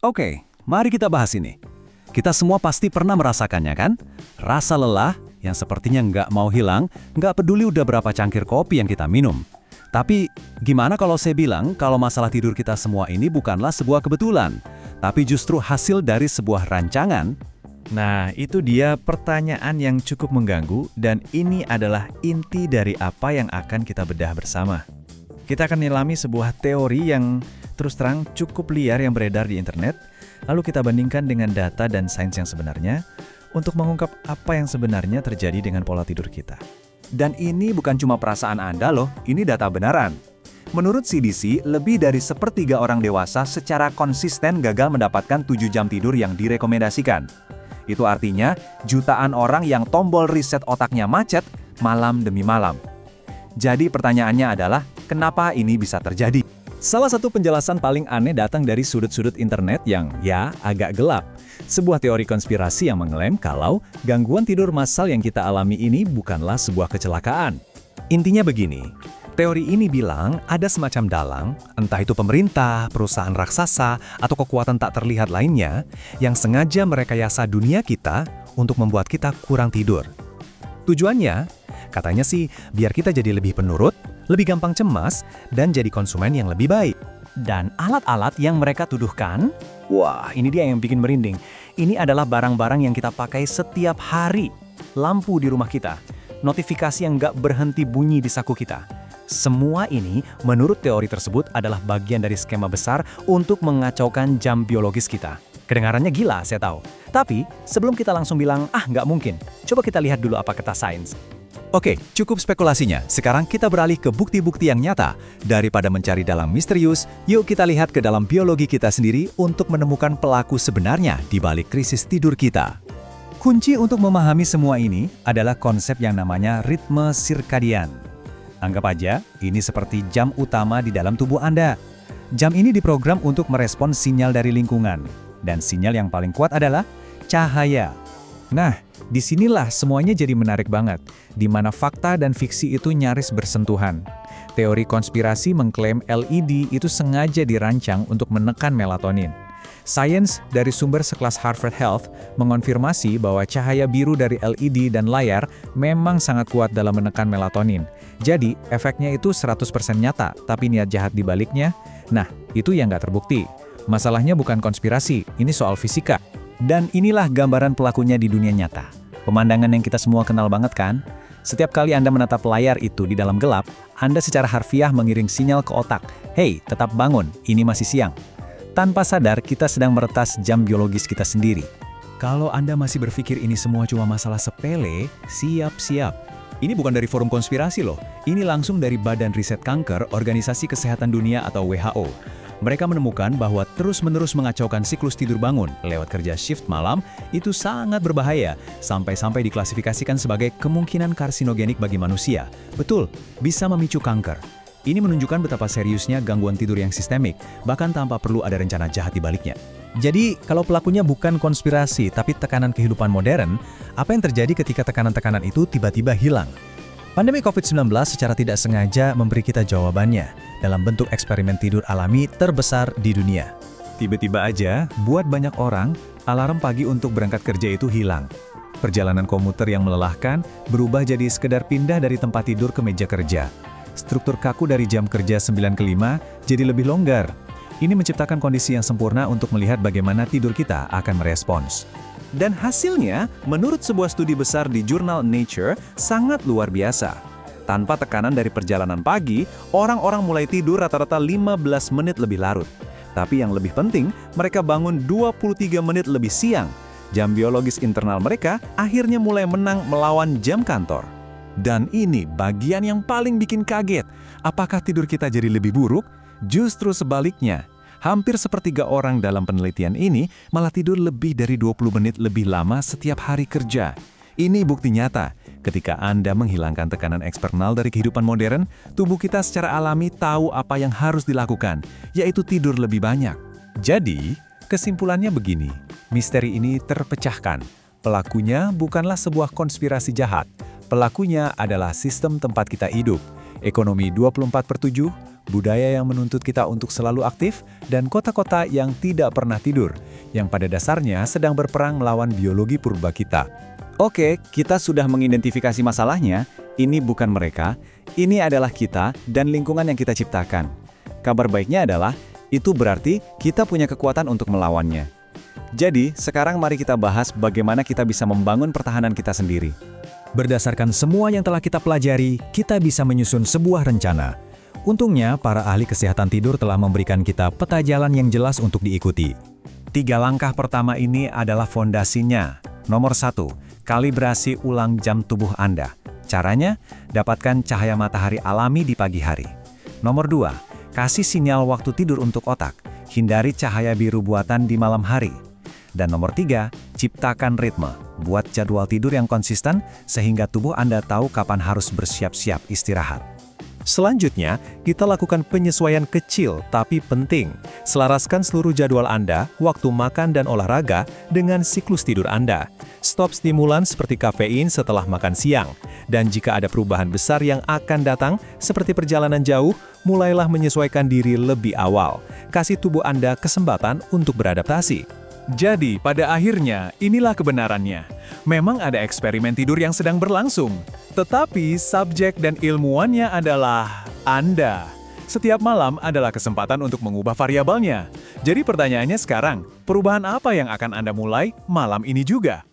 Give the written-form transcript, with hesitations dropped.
Oke, mari kita bahas ini. Kita semua pasti pernah merasakannya kan? Rasa lelah yang sepertinya nggak mau hilang, nggak peduli udah berapa cangkir kopi yang kita minum. Tapi, gimana kalau saya bilang kalau masalah tidur kita semua ini bukanlah sebuah kebetulan, tapi justru hasil dari sebuah rancangan? Nah, itu dia pertanyaan yang cukup mengganggu dan ini adalah inti dari apa yang akan kita bedah bersama. Kita akan menyelami sebuah teori yang terus terang cukup liar yang beredar di internet, lalu kita bandingkan dengan data dan sains yang sebenarnya untuk mengungkap apa yang sebenarnya terjadi dengan pola tidur kita. Dan ini bukan cuma perasaan Anda loh, ini data benaran. Menurut CDC, lebih dari sepertiga orang dewasa secara konsisten gagal mendapatkan 7 jam tidur yang direkomendasikan. Itu artinya jutaan orang yang tombol reset otaknya macet malam demi malam. Jadi pertanyaannya adalah, kenapa ini bisa terjadi? Salah satu penjelasan paling aneh datang dari sudut-sudut internet yang, ya, agak gelap. Sebuah teori konspirasi yang mengklaim kalau gangguan tidur massal yang kita alami ini bukanlah sebuah kecelakaan. Intinya begini, teori ini bilang ada semacam dalang, entah itu pemerintah, perusahaan raksasa, atau kekuatan tak terlihat lainnya, yang sengaja merekayasa dunia kita untuk membuat kita kurang tidur. Tujuannya, katanya sih, biar kita jadi lebih penurut, lebih gampang cemas, dan jadi konsumen yang lebih baik. Dan alat-alat yang mereka tuduhkan, wah, ini dia yang bikin merinding. Ini adalah barang-barang yang kita pakai setiap hari. Lampu di rumah kita, notifikasi yang nggak berhenti bunyi di saku kita. Semua ini, menurut teori tersebut, adalah bagian dari skema besar untuk mengacaukan jam biologis kita. Kedengarannya gila, saya tahu. Tapi, sebelum kita langsung bilang, nggak mungkin, coba kita lihat dulu apa kata sains. Oke, cukup spekulasinya. Sekarang kita beralih ke bukti-bukti yang nyata. Daripada mencari dalam misterius, yuk kita lihat ke dalam biologi kita sendiri untuk menemukan pelaku sebenarnya di balik krisis tidur kita. Kunci untuk memahami semua ini adalah konsep yang namanya ritme sirkadian. Anggap aja, ini seperti jam utama di dalam tubuh Anda. Jam ini diprogram untuk merespon sinyal dari lingkungan. Dan sinyal yang paling kuat adalah cahaya. Nah, disinilah semuanya jadi menarik banget, di mana fakta dan fiksi itu nyaris bersentuhan. Teori konspirasi mengklaim LED itu sengaja dirancang untuk menekan melatonin. Sains dari sumber sekelas Harvard Health mengonfirmasi bahwa cahaya biru dari LED dan layar memang sangat kuat dalam menekan melatonin. Jadi, efeknya itu 100% nyata, tapi niat jahat di baliknya, nah, itu yang nggak terbukti. Masalahnya bukan konspirasi, ini soal fisika. Dan inilah gambaran pelakunya di dunia nyata. Pemandangan yang kita semua kenal banget kan? Setiap kali Anda menatap layar itu di dalam gelap, Anda secara harfiah mengirim sinyal ke otak, "Hei, tetap bangun, ini masih siang." Tanpa sadar, kita sedang meretas jam biologis kita sendiri. Kalau Anda masih berpikir ini semua cuma masalah sepele, siap-siap. Ini bukan dari forum konspirasi loh, ini langsung dari Badan Riset Kanker Organisasi Kesehatan Dunia atau WHO. Mereka menemukan bahwa terus-menerus mengacaukan siklus tidur bangun lewat kerja shift malam itu sangat berbahaya, sampai-sampai diklasifikasikan sebagai kemungkinan karsinogenik bagi manusia. Betul, bisa memicu kanker. Ini menunjukkan betapa seriusnya gangguan tidur yang sistemik, bahkan tanpa perlu ada rencana jahat di baliknya. Jadi, kalau pelakunya bukan konspirasi, tapi tekanan kehidupan modern, apa yang terjadi ketika tekanan-tekanan itu tiba-tiba hilang? Pandemi COVID-19 secara tidak sengaja memberi kita jawabannya dalam bentuk eksperimen tidur alami terbesar di dunia. Tiba-tiba aja, buat banyak orang, alarm pagi untuk berangkat kerja itu hilang. Perjalanan komuter yang melelahkan berubah jadi sekedar pindah dari tempat tidur ke meja kerja. Struktur kaku dari jam kerja 9 ke 5 jadi lebih longgar. Ini menciptakan kondisi yang sempurna untuk melihat bagaimana tidur kita akan merespons. Dan hasilnya, menurut sebuah studi besar di jurnal Nature, sangat luar biasa. Tanpa tekanan dari perjalanan pagi, orang-orang mulai tidur rata-rata 15 menit lebih larut. Tapi yang lebih penting, mereka bangun 23 menit lebih siang. Jam biologis internal mereka akhirnya mulai menang melawan jam kantor. Dan ini bagian yang paling bikin kaget. Apakah tidur kita jadi lebih buruk? Justru sebaliknya. Hampir sepertiga orang dalam penelitian ini malah tidur lebih dari 20 menit lebih lama setiap hari kerja. Ini bukti nyata, ketika Anda menghilangkan tekanan eksternal dari kehidupan modern, tubuh kita secara alami tahu apa yang harus dilakukan, yaitu tidur lebih banyak. Jadi, kesimpulannya begini, misteri ini terpecahkan. Pelakunya bukanlah sebuah konspirasi jahat. Pelakunya adalah sistem tempat kita hidup, ekonomi 24/7, budaya yang menuntut kita untuk selalu aktif, dan kota-kota yang tidak pernah tidur, yang pada dasarnya sedang berperang melawan biologi purba kita. Oke, kita sudah mengidentifikasi masalahnya. Ini bukan mereka, ini adalah kita dan lingkungan yang kita ciptakan. Kabar baiknya adalah, itu berarti kita punya kekuatan untuk melawannya. Jadi, sekarang mari kita bahas bagaimana kita bisa membangun pertahanan kita sendiri. Berdasarkan semua yang telah kita pelajari, kita bisa menyusun sebuah rencana. Untungnya, para ahli kesehatan tidur telah memberikan kita peta jalan yang jelas untuk diikuti. 3 langkah pertama ini adalah fondasinya. Nomor 1, kalibrasi ulang jam tubuh Anda. Caranya, dapatkan cahaya matahari alami di pagi hari. Nomor 2, kasih sinyal waktu tidur untuk otak. Hindari cahaya biru buatan di malam hari. Dan nomor 3, ciptakan ritme. Buat jadwal tidur yang konsisten sehingga tubuh Anda tahu kapan harus bersiap-siap istirahat. Selanjutnya, kita lakukan penyesuaian kecil tapi penting. Selaraskan seluruh jadwal Anda, waktu makan dan olahraga dengan siklus tidur Anda. Stop stimulan seperti kafein setelah makan siang. Dan jika ada perubahan besar yang akan datang, seperti perjalanan jauh, mulailah menyesuaikan diri lebih awal. Kasih tubuh Anda kesempatan untuk beradaptasi. Jadi, pada akhirnya, inilah kebenarannya. Memang ada eksperimen tidur yang sedang berlangsung. Tetapi, subjek dan ilmuwannya adalah Anda. Setiap malam adalah kesempatan untuk mengubah variabelnya. Jadi pertanyaannya sekarang, perubahan apa yang akan Anda mulai malam ini juga?